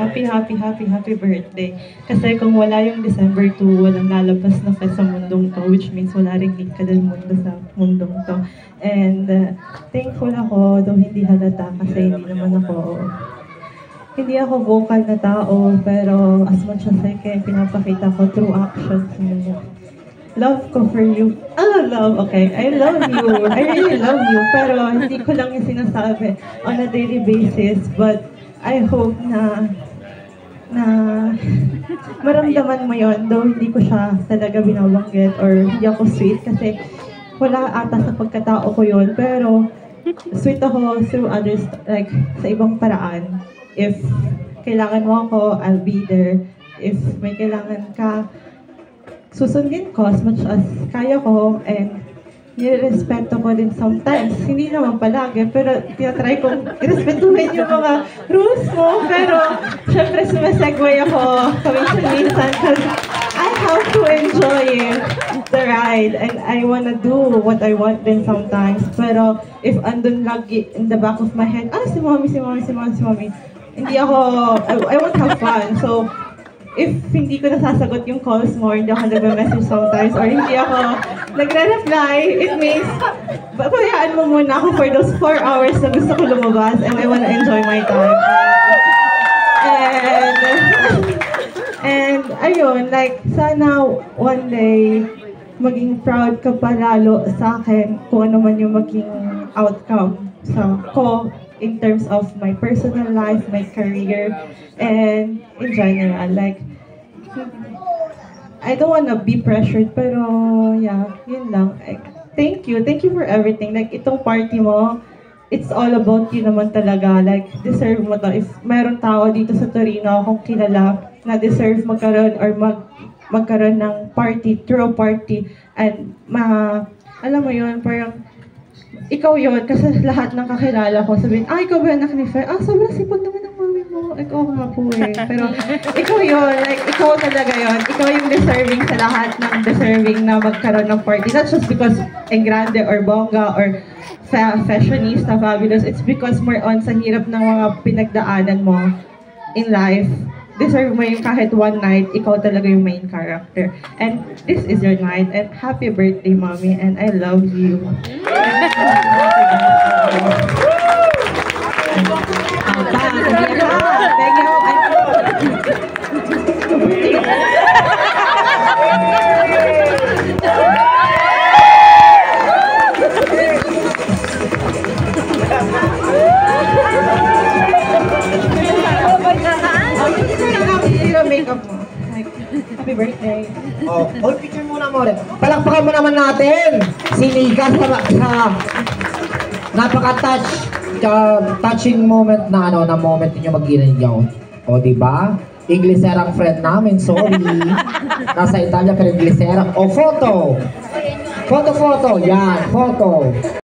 happy birthday. Kasi kung wala yung December 2, walang lalabas na fest sa mundong to, which means wala rin ka del mundo sa mundong to. And thankful ako, though hindi halata kasi hindi ako vocal na tao, pero as much as I can, pinapakita ko through actions mo. Love ko for you. Love, okay. I love you. I really love you. Pero hindi ko lang yung sinasabi on a daily basis. But I hope na maramdaman mo yon, though hindi ko siya talaga binabanggit or hindi ako sweet kasi wala ata sa pagkatao ko yon. Pero sweet ako through others, like sa ibang paraan. If kailangan mo ako, I'll be there. If may kailangan ka, susundin ko as much as kaya ko, and nirespeto ko din sometimes. Hindi naman palagi, pero tinatry kong irespetuhin yung mga rules mo. Pero syempre sumasegue ako paminsan-minsan because I have to enjoy the ride and I wanna do what I want din sometimes. Pero if andun lagi in the back of my head, si mommy, hindi ako, I won't have fun. So, if hindi ko nasasagot yung calls mo, hindi ako nagme-message sometimes, or hindi ako nagre-reply, it means, pabayaan mo muna ako for those 4 hours na gusto ko lumabas and I wanna enjoy my time. And ayun, like, sana one day, maging proud ka pa lalo sa akin kung ano man yung maging outcome sa ko in terms of my personal life, my career, and in general. Like, I don't wanna be pressured, pero yeah, yun lang. Like, thank you for everything. Like, itong party mo, it's all about you naman talaga. Like, deserve mo to. If mayroon tao dito sa Torino akong kilala na deserve magkaroon or magkaroon ng party, true party, and alam mo yun, parang ikaw yun, kasi lahat ng kakilala ko sabihin, ikaw ba yung anak ni Fer? Sobrang sipot naman ng mami mo. Ikaw nga po eh. Pero ikaw yun, like, ikaw talaga yun. Ikaw yung deserving sa lahat ng deserving na magkaroon ng party. Not just because engrande or bongga or fashionista, fabulous. It's because more on sa hirap ng mga pinagdaanan mo in life. Deserve mo yung kahit one night, ikaw talaga yung main character. And this is your night. And happy birthday, mommy. And I love you. Makeup mo. Like, happy birthday. Hold picture muna mo rin. Palakpakan mo naman natin si Nika sa napaka-touching moment na moment niyo mag-ginanyaw. Diba? Ingleserang friend namin, sorry. Nasa Italia pero Ingleserang. Photo. Yan, photo.